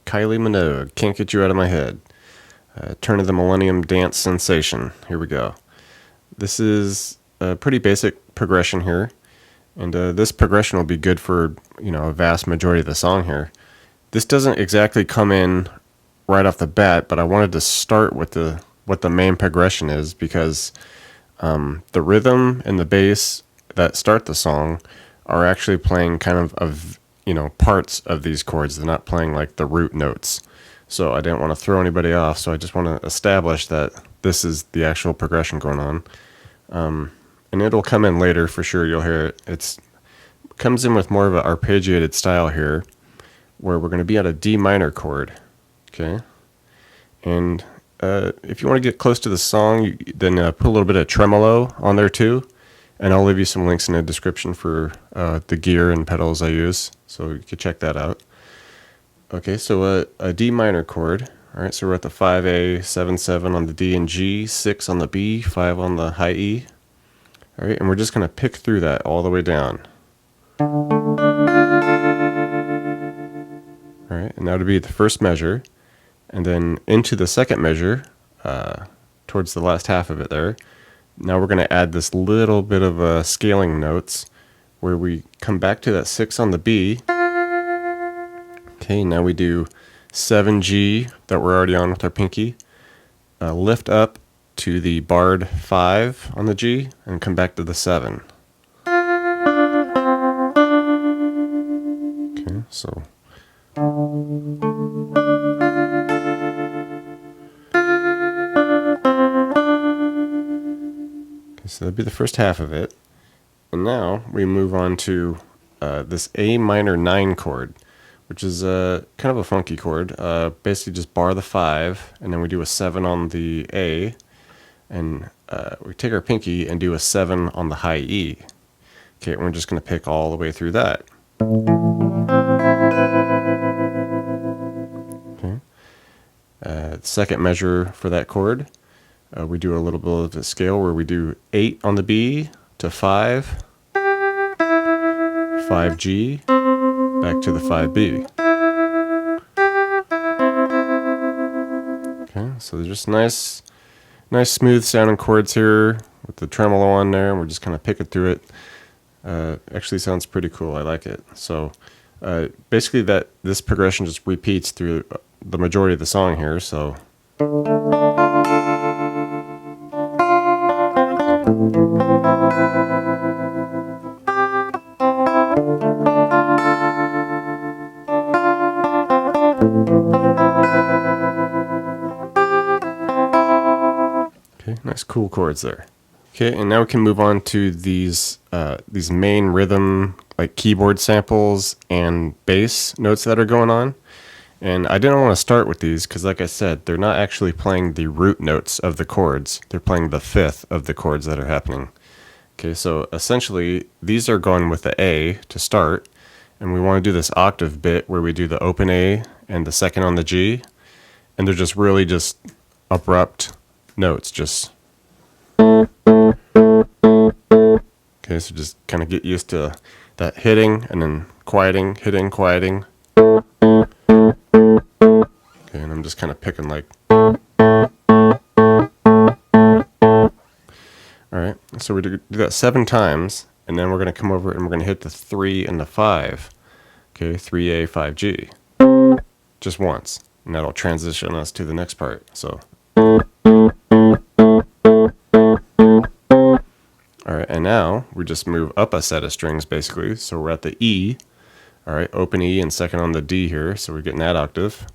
Kylie Minogue, Can't Get You Out of My Head. Turn of the Millennium Dance Sensation. Here we go. This is a pretty basic progression here, and this progression will be good for, a vast majority of the song here. This doesn't exactly come in right off the bat, but I wanted to start with what the main progression is, because the rhythm and the bass that start the song are actually playing kind of parts of these chords. They're not playing like the root notes. So I didn't want to throw anybody off, so I just want to establish that this is the actual progression going on. And it'll come in later for sure, you'll hear it. It comes in with more of an arpeggiated style here, where we're going to be at a D minor chord. Okay? And if you want to get close to the song, then put a little bit of tremolo on there too. And I'll leave you some links in the description for the gear and pedals I use, so you can check that out. Okay, so a D minor chord. All right, so we're at the 5A, 7/7 on the D and G, 6 on the B, 5 on the high E. All right, and we're just going to pick through that all the way down. All right, and that would be the first measure. And then into the second measure, towards the last half of it there. Now we're going to add this little bit of scaling notes where we come back to that 6 on the B. Okay, now we do 7G that we're already on with our pinky. Lift up to the barred 5 on the G and come back to the 7. Okay, so. So that'd be the first half of it. And now we move on to this A minor 9 chord, which is kind of a funky chord. Basically just bar the 5, and then we do a 7 on the A, and we take our pinky and do a 7 on the high E. Okay, and we're just going to pick all the way through that. Okay. Second measure for that chord. We do a little bit of a scale where we do 8 on the B to 5, 5G, back to the 5B. Okay, so there's just nice smooth sounding chords here with the tremolo on there, and we're just kind of picking through it. Actually sounds pretty cool. I like it. So basically this progression just repeats through the majority of the song here. So. Okay, nice cool chords there. Okay, and now we can move on to these main rhythm, like keyboard samples and bass notes that are going on. And I didn't want to start with these because, like I said, they're not actually playing the root notes of the chords. They're playing the fifth of the chords that are happening. Okay, so essentially, these are going with the A to start, and we want to do this octave bit where we do the open A and the second on the G, and they're just really just abrupt notes, just. Okay, so just kind of get used to that hitting and then quieting, hitting, quieting. Okay, and I'm just kind of picking like. Alright, so we do that 7 times, and then we're going to come over and we're going to hit the 3 and the 5. Okay, 3A, 5G. Just once, and that'll transition us to the next part. So. Alright, and now we just move up a set of strings basically. So we're at the E. Alright, open E and second on the D here, so we're getting that octave.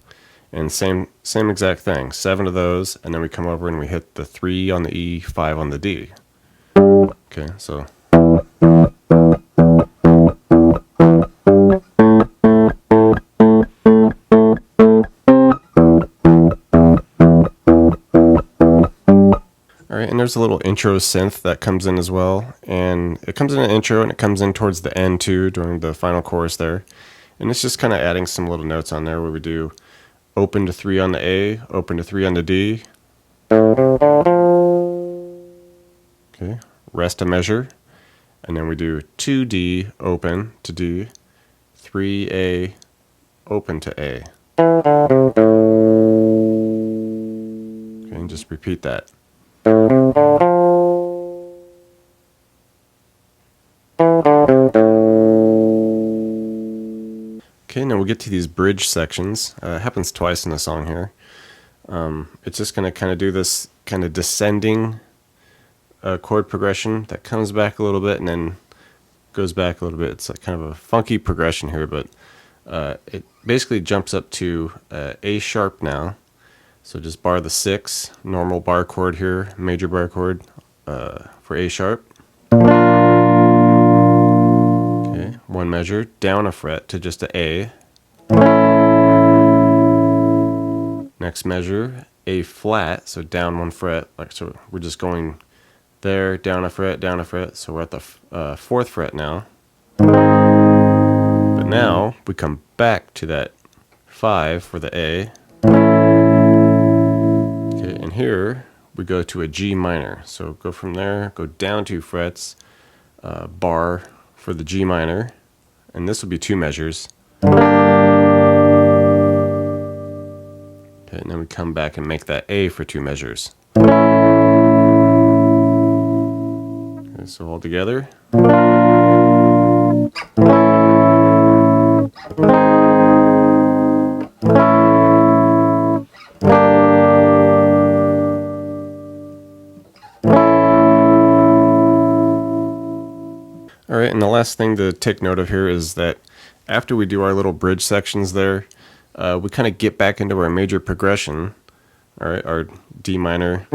And same exact thing, 7 of those, and then we come over and we hit the 3 on the E, 5 on the D. Okay, so. Alright, and there's a little intro synth that comes in as well, and it comes in an intro and it comes in towards the end too, during the final chorus there. And it's just kind of adding some little notes on there where we do open to 3 on the A, open to 3 on the D. Okay, rest a measure, and then we do 2D, open to D, 3A, open to A. Okay, and just repeat that. Okay, now we'll get to these bridge sections. It happens twice in the song here. It's just going to kind of do this kind of descending chord progression that comes back a little bit and then goes back a little bit. It's like kind of a funky progression here, but it basically jumps up to A sharp now. So just bar the 6, normal bar chord here, major bar chord for A sharp. Okay, one measure, down a fret to just a A. Next measure, A flat, so down 1 fret. Like so, we're just going there, down a fret, down a fret. So we're at the 4th fret now. But now we come back to that 5 for the A. Okay, and here we go to a G minor. So go from there, go down 2 frets, bar for the G minor, and this will be 2 measures. Okay, and then we come back and make that A for 2 measures. Okay, so all together. All right, and the last thing to take note of here is that after we do our little bridge sections there, we kind of get back into our major progression. All right, our D minor.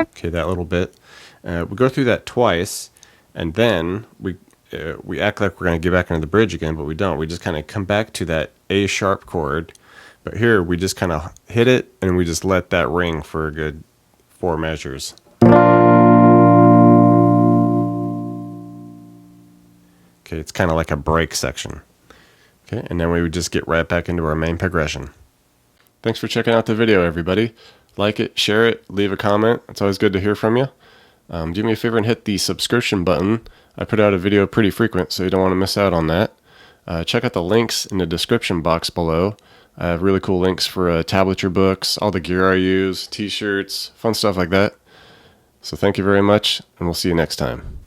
Okay, that little bit. We go through that twice, and then we act like we're going to get back into the bridge again, but we don't. We just kind of come back to that A sharp chord. But here we just kind of hit it and we just let that ring for a good 4 measures. Okay, it's kind of like a break section. Okay, and then we would just get right back into our main progression. Thanks for checking out the video, everybody. Like it, share it, leave a comment. It's always good to hear from you. Do me a favor and hit the subscription button. I put out a video pretty frequent, so you don't want to miss out on that. Check out the links in the description box below. I have really cool links for tablature books, all the gear I use, t-shirts, fun stuff like that. So thank you very much, and we'll see you next time.